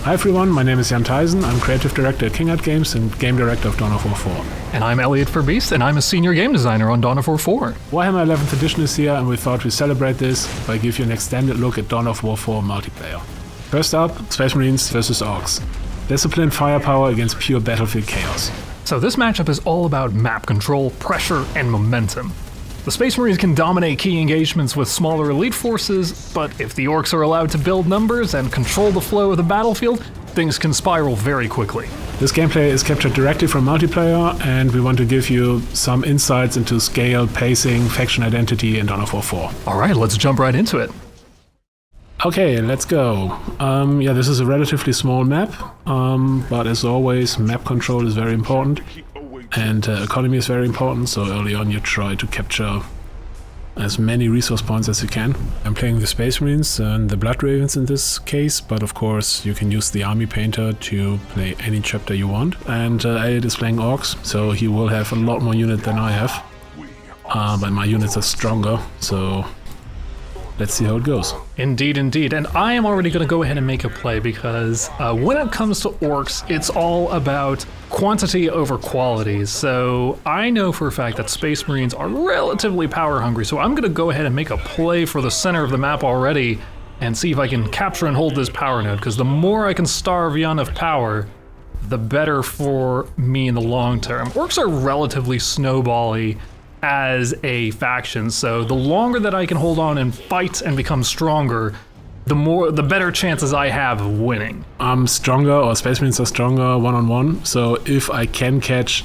Hi everyone, my name is Jan Thijssen. I'm creative director at King Art Games and game director of Dawn of War 4. And I'm Elliot Verbeest, and I'm a senior game designer on Dawn of War 4. Warhammer 11th edition is here, and we thought we'd celebrate this by give you an extended look at Dawn of War 4 multiplayer. First up, Space Marines versus Orcs. Disciplined firepower against pure battlefield chaos. So this matchup is all about map control, pressure, and momentum. The Space Marines can dominate key engagements with smaller elite forces, but if the Orcs are allowed to build numbers and control the flow of the battlefield, things can spiral very quickly. This gameplay is captured directly from multiplayer, and we want to give you some insights into scale, pacing, faction identity in Dawn of War 4. Alright, let's jump right into it. Okay, let's go. This is a relatively small map, but as always, map control is very important. And economy is very important, so early on you try to capture as many resource points as you can. I'm playing the Space Marines and the Blood Ravens in this case, but of course you can use the Army Painter to play any chapter you want. And Elliot is playing Orcs, so he will have a lot more unit than I have. But my units are stronger, so let's see how it goes. Indeed, indeed. And I am already going to go ahead and make a play because when it comes to Orcs, it's all about quantity over quality. So I know for a fact that Space Marines are relatively power hungry, so I'm going to go ahead and make a play for the center of the map already and see if I can capture and hold this power node, because the more I can starve Jan of power, the better for me in the long term. Orcs are relatively snowbally as a faction, so the longer that I can hold on and fight and become stronger, the better chances I have of winning. I'm stronger, or Space Marines are stronger one-on-one, so if I can catch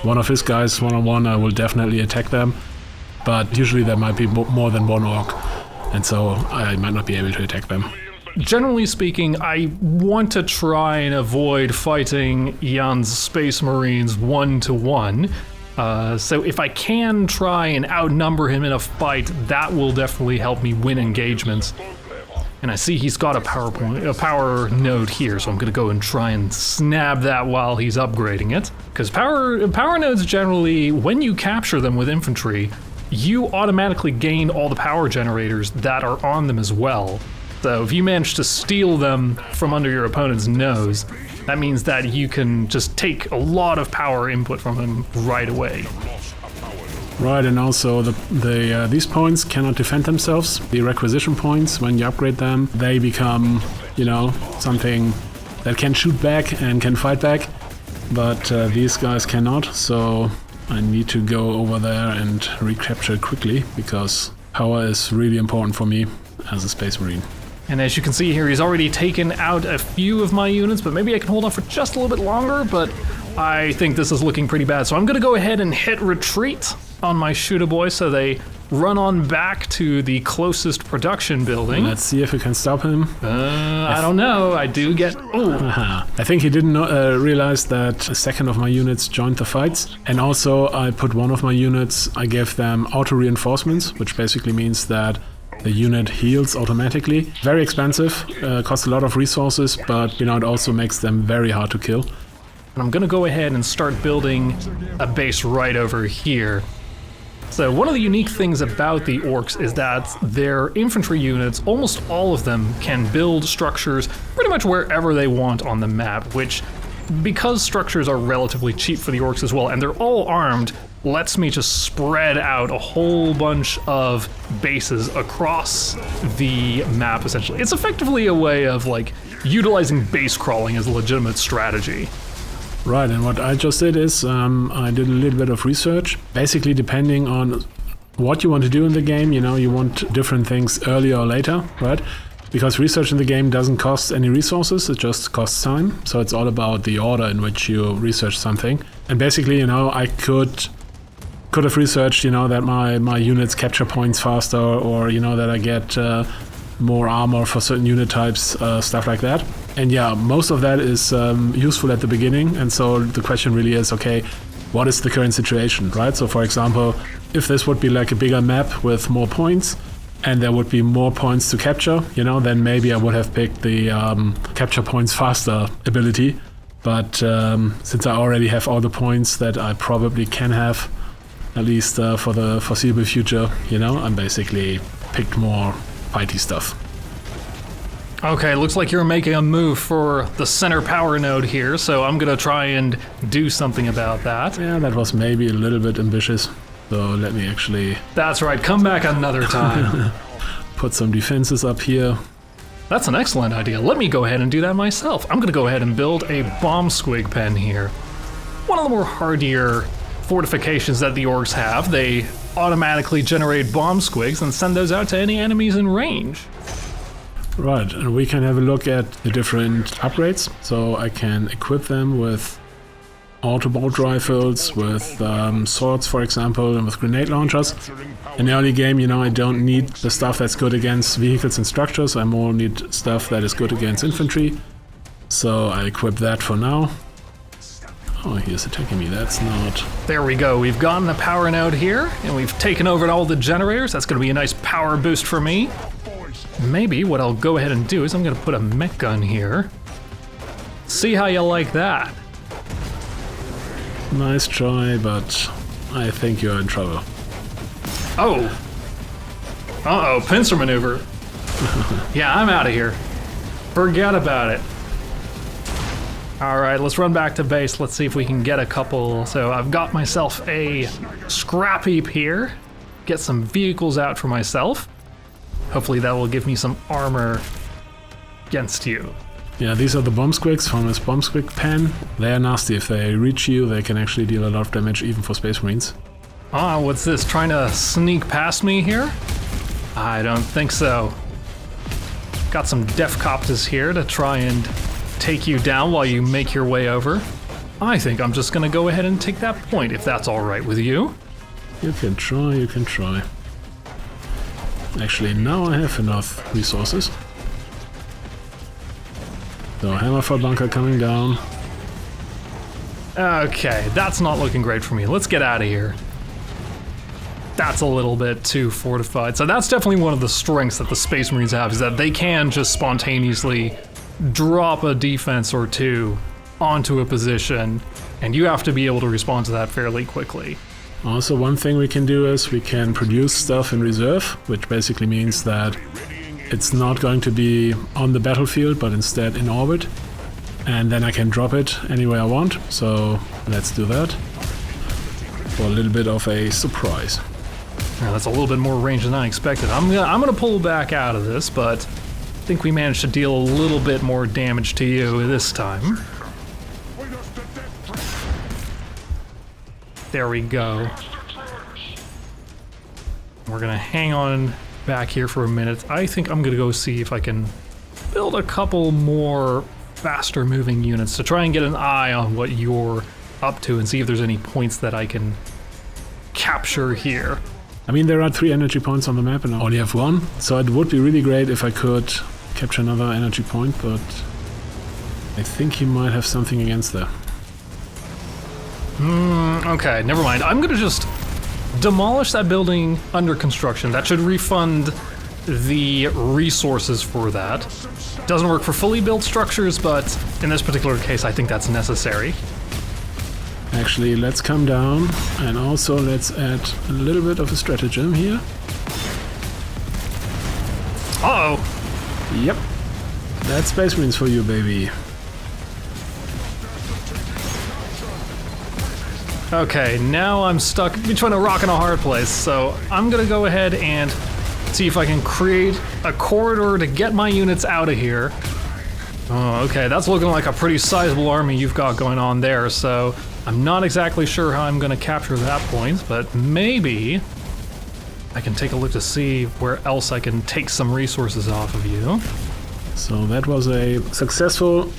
one of his guys one-on-one, I will definitely attack them, but usually there might be more than one Orc, and so I might not be able to attack them. Generally speaking, I want to try and avoid fighting Jan's Space Marines one-to-one. So if I can try and outnumber him in a fight, that will definitely help me win engagements. And I see he's got a power node here, so I'm gonna go and try and snab that while he's upgrading it. Because power nodes generally, when you capture them with infantry, you automatically gain all the power generators that are on them as well. So if you manage to steal them from under your opponent's nose, that means that you can just take a lot of power input from him right away. Right, and also these points cannot defend themselves. The requisition points, when you upgrade them, they become, something that can shoot back and can fight back, but these guys cannot, so I need to go over there and recapture it quickly, because power is really important for me as a Space Marine. And as you can see here, he's already taken out a few of my units, but maybe I can hold on for just a little bit longer, but I think this is looking pretty bad. So I'm gonna go ahead and hit retreat on my shooter boy so they run on back to the closest production building. Let's see if we can stop him. I don't know, I do get... I think he didn't realize that a second of my units joined the fights. And also I put one of my units, I gave them auto reinforcements, which basically means that the unit heals automatically. Very expensive, costs a lot of resources, but it also makes them very hard to kill. And I'm gonna go ahead and start building a base right over here. So one of the unique things about the Orcs is that their infantry units, almost all of them, can build structures pretty much wherever they want on the map, which, because structures are relatively cheap for the Orcs as well, and they're all armed, lets me just spread out a whole bunch of bases across the map, essentially. It's effectively a way of, utilizing base crawling as a legitimate strategy. Right, and what I just did is I did a little bit of research. Basically, depending on what you want to do in the game, you want different things earlier or later, right? Because research in the game doesn't cost any resources, it just costs time. So it's all about the order in which you research something. And basically, I could have researched, that my units capture points faster, or, that I get more armor for certain unit types, stuff like that. And yeah, most of that is useful at the beginning, and so the question really is, okay, what is the current situation, right? So for example, if this would be like a bigger map with more points, and there would be more points to capture, then maybe I would have picked the capture points faster ability. But since I already have all the points that I probably can have, at least for the foreseeable future, I'm basically picked more fighty stuff. Okay, looks like you're making a move for the center power node here, so I'm gonna try and do something about that. Yeah, that was maybe a little bit ambitious. So let me actually That's right, come back another time. put some defenses up here. That's an excellent idea. Let me go ahead and do that myself. I'm gonna go ahead and build a bomb squig pen here. One of the more hardier fortifications that the orcs have. They automatically generate bomb squigs and send those out to any enemies in range. Right, and we can have a look at the different upgrades. So I can equip them with auto bolt rifles, with swords, for example, and with grenade launchers. In the early game, you know, I don't need the stuff that's good against vehicles and structures. I more need stuff that is good against infantry. So I equip that for now. Oh, he is attacking me. That's not... There we go. We've gotten a power node here, and we've taken over all the generators. That's going to be a nice power boost for me. Maybe what I'll go ahead and do is I'm going to put a mech gun here. See how you like that. Nice try, but I think you're in trouble. Oh. Uh-oh, pincer maneuver. Yeah, I'm out of here. Forget about it. All right, let's run back to base. Let's see if we can get a couple. So I've got myself a scrap heap here. Get some vehicles out for myself. Hopefully that will give me some armor against you. Yeah, these are the bomb squigs from this bomb squig pen. They are nasty. If they reach you, they can actually deal a lot of damage, even for Space Marines. Ah, what's this? Trying to sneak past me here? I don't think so. Got some Defcopters here to try and take you down while you make your way over. I think I'm just gonna go ahead and take that point, if that's all right with you. You can try, you can try. Actually, now I have enough resources. So, Hammerfall bunker coming down. Okay, that's not looking great for me. Let's get out of here. That's a little bit too fortified. So that's definitely one of the strengths that the Space Marines have, is that they can just spontaneously drop a defense or two onto a position, and you have to be able to respond to that fairly quickly. Also, one thing we can do is we can produce stuff in reserve, which basically means that it's not going to be on the battlefield, but instead in orbit. And then I can drop it anywhere I want. So let's do that for a little bit of a surprise. Yeah, that's a little bit more range than I expected. I'm gonna pull back out of this, but I think we managed to deal a little bit more damage to you this time. There we go. We're gonna hang on back here for a minute. I think I'm gonna go see if I can build a couple more faster moving units to try and get an eye on what you're up to and see if there's any points that I can capture here. I mean, there are 3 energy points on the map and I only have 1, so it would be really great if I could capture another energy point, but I think he might have something against that. Okay, never mind. I'm gonna just demolish that building under construction. That should refund the resources for that. Doesn't work for fully built structures, but in this particular case, I think that's necessary. Actually, let's come down and also let's add a little bit of a stratagem here. Uh-oh. Yep. That's Space Marines for you, baby. Okay, now I'm stuck between a rock and a hard place, so I'm gonna go ahead and see if I can create a corridor to get my units out of here. Oh, okay, that's looking like a pretty sizable army you've got going on there, so I'm not exactly sure how I'm gonna capture that point, but maybe I can take a look to see where else I can take some resources off of you. So that was a successful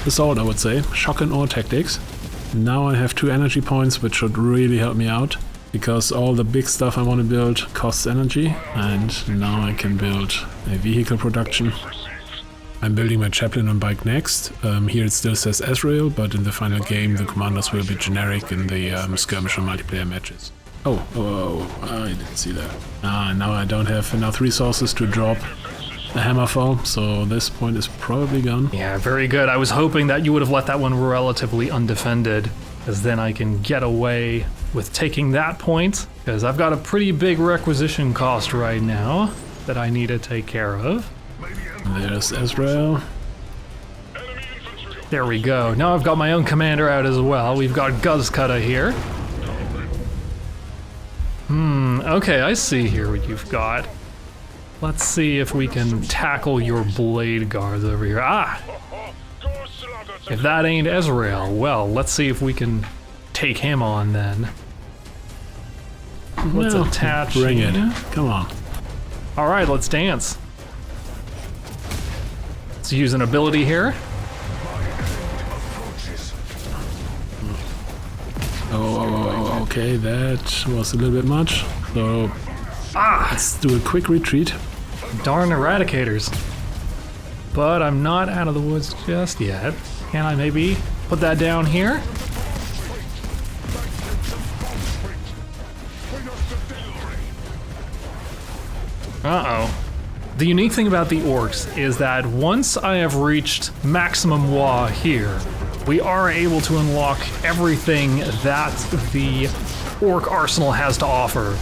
assault, I would say. Shock and awe tactics. Now I have 2 energy points, which should really help me out, because all the big stuff I want to build costs energy, and now I can build a vehicle production. I'm building my chaplain on bike next. Here it still says Ezreal, but in the final game the commanders will be generic in the skirmish and multiplayer matches. Oh, I didn't see that. Now I don't have enough resources to drop a hammerfall, so this point is probably gone. Yeah, very good. I was hoping that you would have let that one relatively undefended, as then I can get away with taking that point, because I've got a pretty big requisition cost right now that I need to take care of. There's Ezreal. There we go. Now I've got my own commander out as well. We've got Guzcutter here. Okay, I see here what you've got. Let's see if we can tackle your blade guards over here. Ah! If that ain't Ezreal, well, let's see if we can take him on then. Let's attach. Bring it. Come on. Alright, let's dance. Let's use an ability here. Oh, okay, that was a little bit much. So let's do a quick retreat. Darn eradicators. But I'm not out of the woods just yet. Can I maybe put that down here? Uh-oh. The unique thing about the orcs is that once I have reached maximum WA here, we are able to unlock everything that the orc arsenal has to offer.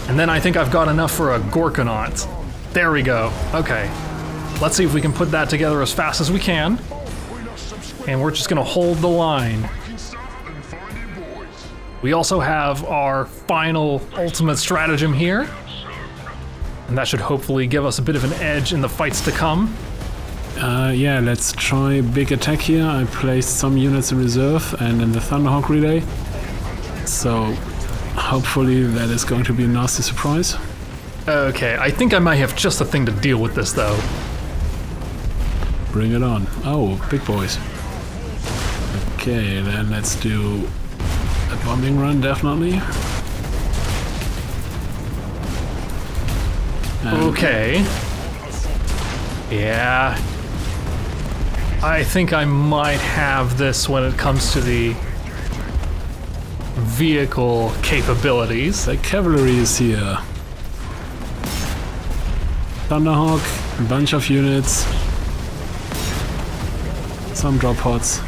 And then I think I've got enough for a Gorkanaut. There we go. Okay. Let's see if we can put that together as fast as we can. And we're just gonna hold the line. We also have our final ultimate stratagem here. And that should hopefully give us a bit of an edge in the fights to come. Yeah, let's try big attack here. I placed some units in reserve and in the Thunderhawk relay. So hopefully that is going to be a nasty surprise. Okay, I think I might have just the thing to deal with this though. Bring it on. Oh, big boys. Okay, then let's do a bombing run, definitely. Okay. Yeah. I think I might have this when it comes to the vehicle capabilities. The cavalry is here. Thunderhawk, a bunch of units. Some drop pods.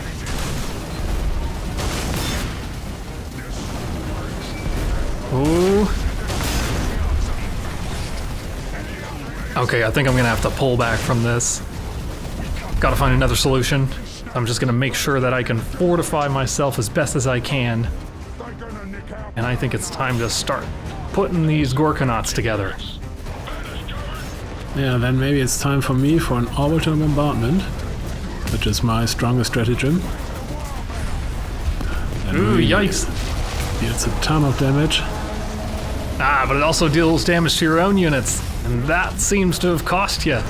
Ooh. Okay, I think I'm gonna have to pull back from this. Gotta find another solution. I'm just gonna make sure that I can fortify myself as best as I can. And I think it's time to start putting these Gorkanauts together. Yeah, then maybe it's time for me for an orbital bombardment, which is my strongest stratagem. Ooh, yikes. It's a ton of damage. Ah, but it also deals damage to your own units, and that seems to have cost you.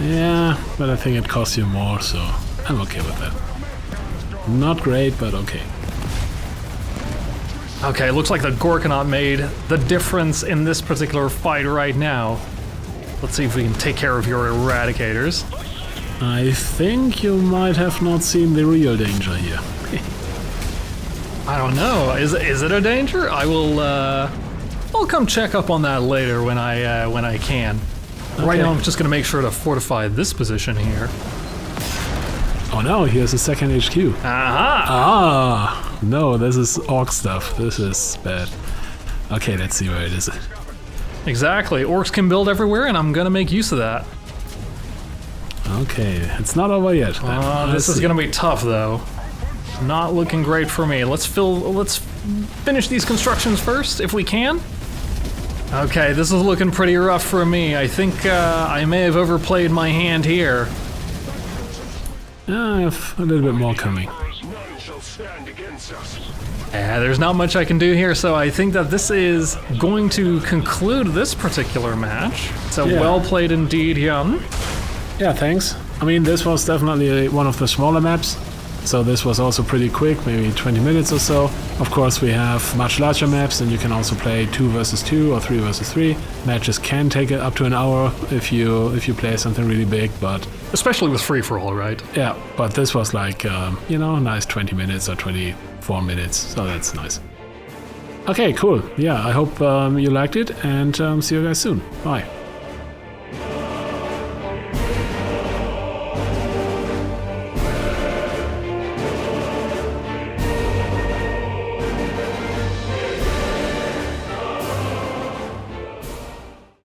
Yeah, but I think it costs you more, so I'm okay with that. Not great, but okay. Okay, looks like the Gorkanaut made the difference in this particular fight right now. Let's see if we can take care of your eradicators. I think you might have not seen the real danger here. I don't know. Is it a danger? I will. I'll come check up on that later when I can. Okay. Right now, I'm just gonna make sure to fortify this position here. Oh no! Here's a second HQ. Aha! Ah! No, this is orc stuff. This is bad. Okay, let's see where it is. Exactly. Orcs can build everywhere, and I'm gonna make use of that. Okay, it's not over yet. This is gonna be tough, though. Not looking great for me. Let's finish these constructions first, if we can. Okay, this is looking pretty rough for me. I think I may have overplayed my hand here. I have a little bit more coming. Yeah, there's not much I can do here, so I think that this is going to conclude this particular match. So well played indeed, Jan. Yeah, thanks. I mean, this was definitely one of the smaller maps. So this was also pretty quick, maybe 20 minutes or so. Of course, we have much larger maps, and you can also play 2 versus 2 or 3 versus 3. Matches can take up to an hour if you play something really big, but especially with free-for-all, right? Yeah, but this was like you know, a nice 20 minutes or 24 minutes, so that's nice. Okay, cool. Yeah, I hope you liked it, and see you guys soon. Bye.